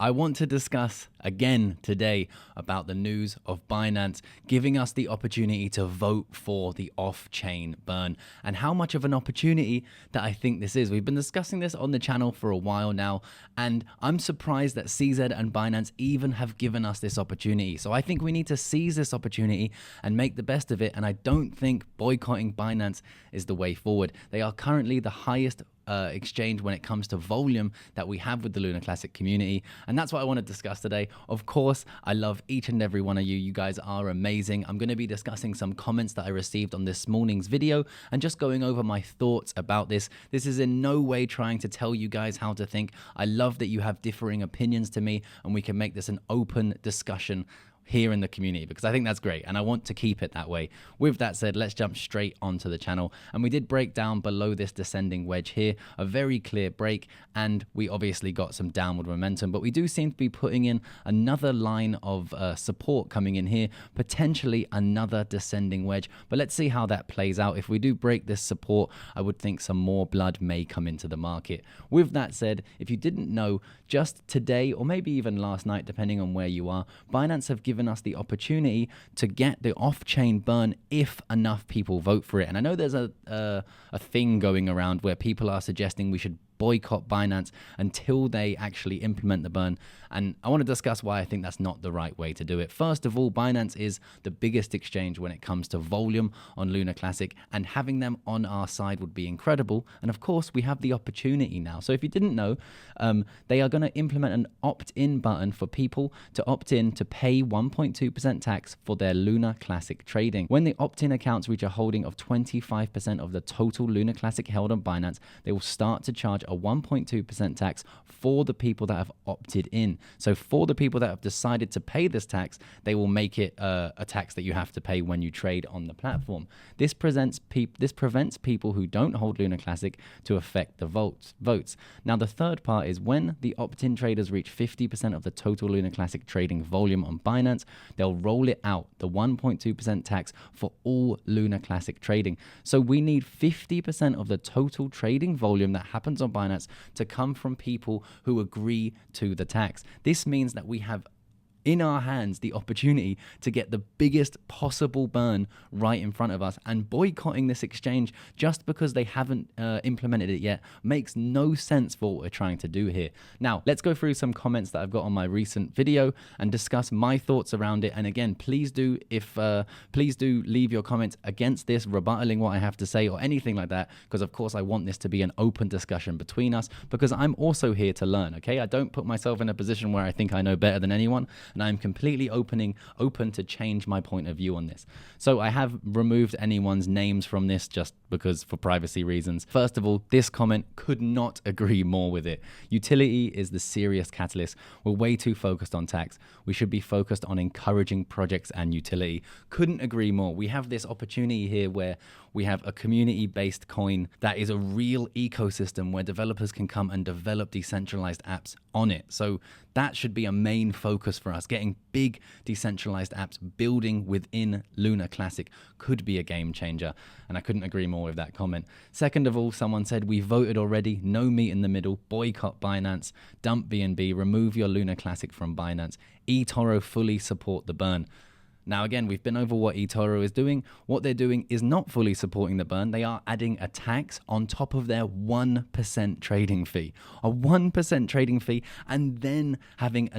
I want to discuss again today about the news of Binance giving us the opportunity to vote for the off-chain burn and how much of an opportunity that I think this is. We've been discussing this on the channel for a while now, and I'm surprised that CZ and Binance even have given us this opportunity. So I think we need to seize this opportunity and make the best of it, and I don't think boycotting Binance is the way forward. They are currently the highest exchange when it comes to volume that we have with the Luna Classic community, and that's what I want to discuss today. Of course, I love each and every one of you. You guys are amazing. I'm going to be discussing some comments that I received on this morning's video and just going over my thoughts about this. This is in no way trying to tell you guys how to think. I love that you have differing opinions to me, and we can make this an open discussion here in the community, because I think that's great and I want to keep it that way. With that said, let's jump straight onto the channel, and we did break down below this descending wedge here a very clear break, and we obviously got some downward momentum, but we do seem to be putting in another line of support coming in here, potentially another descending wedge. But let's see how that plays out. If we do break this support, I would think some more blood may come into the market. With that said, if you didn't know, just today or maybe even last night, depending on where you are, Binance have given us the opportunity to get the off-chain burn if enough people vote for it. And I know there's a thing going around where people are suggesting we should boycott Binance until they actually implement the burn, and I want to discuss why I think that's not the right way to do it. First of all, Binance is the biggest exchange when it comes to volume on Luna Classic, and having them on our side would be incredible. And of course, we have the opportunity now. So if you didn't know, they are going to implement an opt-in button for people to opt in to pay 1.2% tax for their Luna Classic trading. When the opt-in accounts reach a holding of 25% of the total Luna Classic held on Binance, they will start to charge a 1.2% tax for the people that have opted in. So for the people that have decided to pay this tax, they will make it a tax that you have to pay when you trade on the platform. This prevents people who don't hold Luna Classic to affect the votes. Now, the third part is when the opt-in traders reach 50% of the total Luna Classic trading volume on Binance, they'll roll it out, the 1.2% tax for all Luna Classic trading. So we need 50% of the total trading volume that happens on Binance to come from people who agree to the tax. This means that we have in our hands the opportunity to get the biggest possible burn right in front of us, and boycotting this exchange just because they haven't implemented it yet makes no sense for what we're trying to do here. Now, let's go through some comments that I've got on my recent video and discuss my thoughts around it. And again, please do leave your comments against this, rebuttaling what I have to say or anything like that, because of course I want this to be an open discussion between us, because I'm also here to learn. Okay, I don't put myself in a position where I think I know better than anyone, and I'm completely open to change my point of view on this. So I have removed anyone's names from this just because for privacy reasons. First of all, this comment, could not agree more with it. Utility is the serious catalyst. We're way too focused on tax. We should be focused on encouraging projects and utility. Couldn't agree more. We have this opportunity here where we have a community-based coin that is a real ecosystem where developers can come and develop decentralized apps on it. So that should be a main focus for us. Getting big decentralized apps building within Luna Classic could be a game changer, and I couldn't agree more with that comment. Second of all, someone said, we voted already, no meat in the middle, boycott Binance, dump BNB, remove your Luna Classic from Binance, eToro fully support the burn. Now, again, we've been over what eToro is doing. What they're doing is not fully supporting the burn. They are adding a tax on top of their 1% trading fee. A 1% trading fee, and then having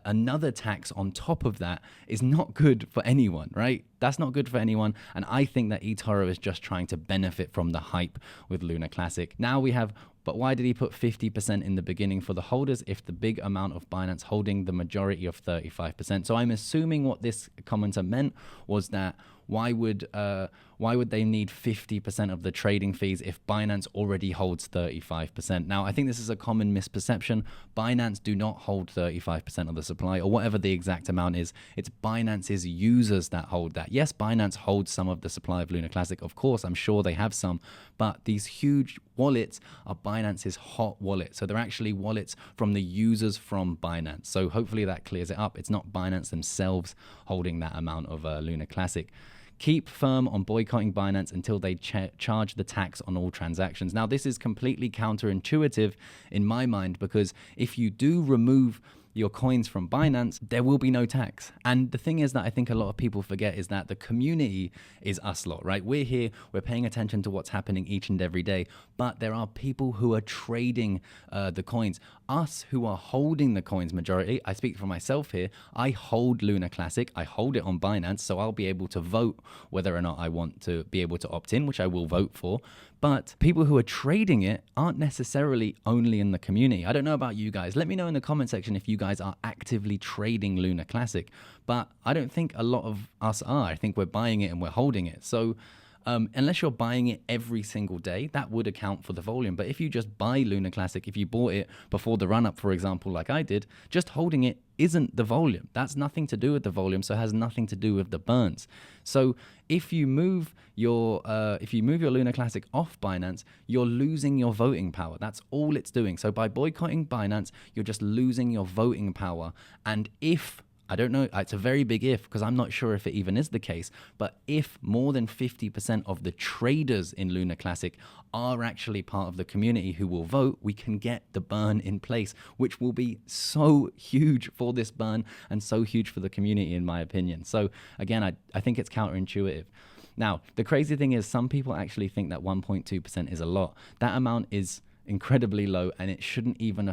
another tax on top of that is not good for anyone, right? That's not good for anyone, and I think that eToro is just trying to benefit from the hype with Luna Classic. Now we have, but why did he put 50% in the beginning for the holders if the big amount of Binance holding the majority of 35%? So I'm assuming what this commenter meant was that why would they need 50% of the trading fees if Binance already holds 35%? Now, I think this is a common misperception. Binance do not hold 35% of the supply, or whatever the exact amount is. It's Binance's users that hold that. Yes, Binance holds some of the supply of Luna Classic. Of course, I'm sure they have some, but these huge wallets are Binance's hot wallet. So they're actually wallets from the users from Binance. So hopefully that clears it up. It's not Binance themselves holding that amount of Luna Classic. Keep firm on boycotting Binance until they charge the tax on all transactions. Now, this is completely counterintuitive in my mind, because if you do remove your coins from Binance, there will be no tax. And the thing is that I think a lot of people forget is that the community is us lot, right? We're here, we're paying attention to what's happening each and every day, but there are people who are trading the coins. Us who are holding the coins majority, I speak for myself here, I hold Luna Classic, I hold it on Binance, so I'll be able to vote whether or not I want to be able to opt in, which I will vote for. But people who are trading it aren't necessarily only in the community. I don't know about you guys. Let me know in the comment section if you guys are actively trading Luna Classic. But I don't think a lot of us are. I think we're buying it and we're holding it. So unless you're buying it every single day, that would account for the volume. But if you just buy Luna Classic, if you bought it before the run up, for example, like I did, just holding it isn't the volume. That's nothing to do with the volume, so it has nothing to do with the burns. So if you move your Luna Classic off Binance, you're losing your voting power. That's all it's doing. So by boycotting Binance, you're just losing your voting power. And if I don't know, it's a very big if, because I'm not sure if it even is the case, but if more than 50% of the traders in Luna Classic are actually part of the community who will vote, we can get the burn in place, which will be so huge for this burn and so huge for the community, in my opinion. So again, I think it's counterintuitive. Now, the crazy thing is some people actually think that 1.2% is a lot. That amount is incredibly low, and it shouldn't even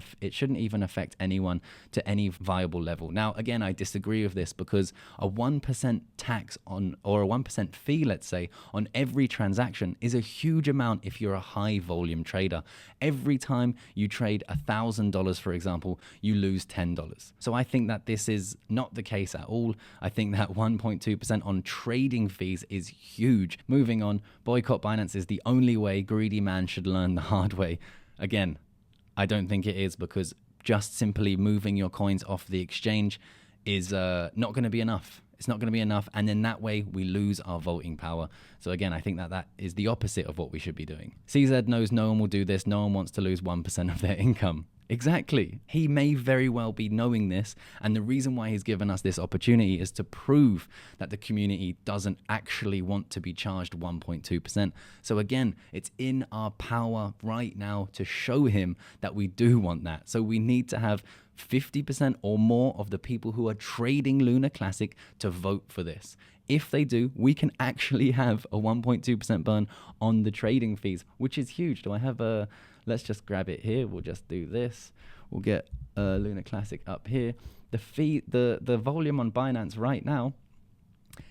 affect anyone to any viable level. Now, again, I disagree with this because a 1% tax on, or a 1% fee, let's say, on every transaction is a huge amount if you're a high volume trader. Every time you trade $1,000, for example, you lose $10. So I think that this is not the case at all. I think that 1.2% on trading fees is huge. Moving on, boycott Binance is the only way. Greedy man should learn the hard way. Again, I don't think it is, because just simply moving your coins off the exchange is not going to be enough. It's not going to be enough. And in that way, we lose our voting power. So again, I think that is the opposite of what we should be doing. CZ knows no one will do this. No one wants to lose 1% of their income. Exactly. He may very well be knowing this, and the reason why he's given us this opportunity is to prove that the community doesn't actually want to be charged 1.2%. So again, it's in our power right now to show him that we do want that. So we need to have 50% or more of the people who are trading Luna Classic to vote for this. If they do, we can actually have a 1.2% burn on the trading fees, which is huge. Do I have a... Let's just grab it here. We'll just do this. We'll get Luna Classic up here. The fee, the volume on Binance right now,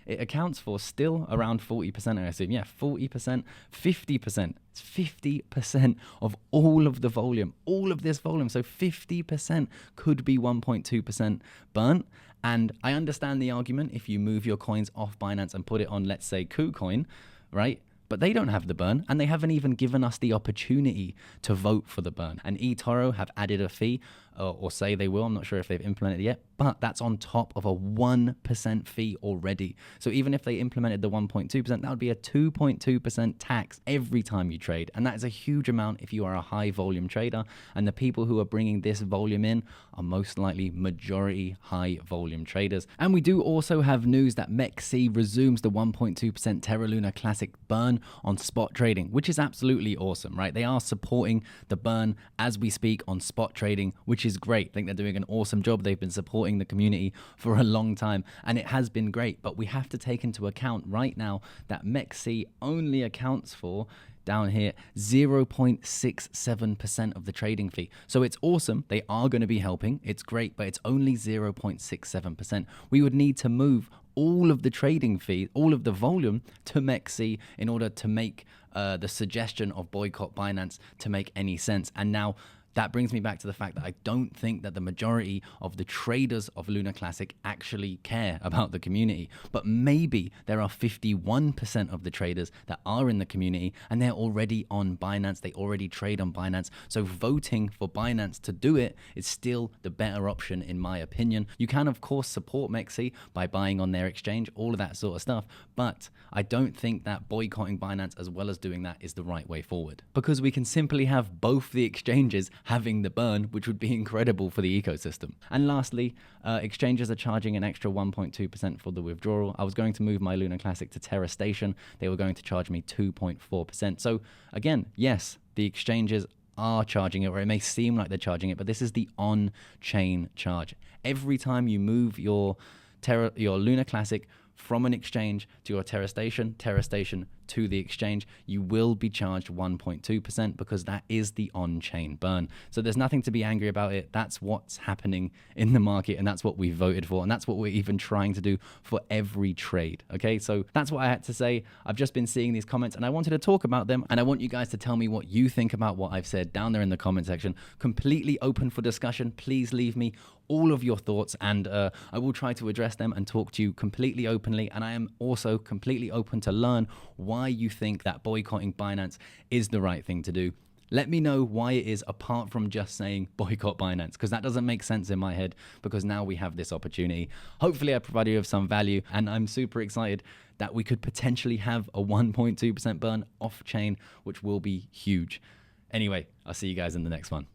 it accounts for still around 40%, I assume. Yeah, 40%, 50%. It's 50% of all of the volume, all of this volume. So 50% could be 1.2% burnt. And I understand the argument if you move your coins off Binance and put it on, let's say, KuCoin, right? But they don't have the burn, and they haven't even given us the opportunity to vote for the burn. And eToro have added a fee, or say they will. I'm not sure if they've implemented it yet, but that's on top of a 1% fee already. So even if they implemented the 1.2%, that would be a 2.2% tax every time you trade. And that is a huge amount if you are a high volume trader. And the people who are bringing this volume in are most likely majority high volume traders. And we do also have news that MEXC resumes the 1.2% Terra Luna Classic burn on spot trading, which is absolutely awesome, right? They are supporting the burn as we speak on spot trading, which is great. I think they're doing an awesome job. They've been supporting the community for a long time, and it has been great. But we have to take into account right now that MEXC only accounts for, down here, 0.67% of the trading fee. So it's awesome. They are going to be helping. It's great, but it's only 0.67%. We would need to move all of the trading fee, all of the volume to MEXC in order to make the suggestion of boycott Binance to make any sense. And now that brings me back to the fact that I don't think that the majority of the traders of Luna Classic actually care about the community. But maybe there are 51% of the traders that are in the community and they're already on Binance. They already trade on Binance. So voting for Binance to do it is still the better option, in my opinion. You can, of course, support MEXC by buying on their exchange, all of that sort of stuff. But I don't think that boycotting Binance as well as doing that is the right way forward, because we can simply have both the exchanges having the burn, which would be incredible for the ecosystem. And lastly, exchanges are charging an extra 1.2% for the withdrawal. I was going to move my Luna Classic to Terra Station. They were going to charge me 2.4%. So again, yes, the exchanges are charging it, or it may seem like they're charging it, but this is the on-chain charge. Every time you move your Luna Classic from an exchange to your Terra station to the exchange, you will be charged 1.2% because that is the on-chain burn. So there's nothing to be angry about it. That's what's happening in the market, and that's what we voted for, and that's what we're even trying to do for every trade. Okay, so that's what I had to say. I've just been seeing these comments and I wanted to talk about them, and I want you guys to tell me what you think about what I've said down there in the comment section. Completely open for discussion. Please leave me all of your thoughts, and I will try to address them and talk to you completely openly. And I am also completely open to learn why you think that boycotting Binance is the right thing to do. Let me know why it is, apart from just saying boycott Binance, because that doesn't make sense in my head, because now we have this opportunity. Hopefully I provided you with some value, and I'm super excited that we could potentially have a 1.2% burn off chain, which will be huge. Anyway, I'll see you guys in the next one.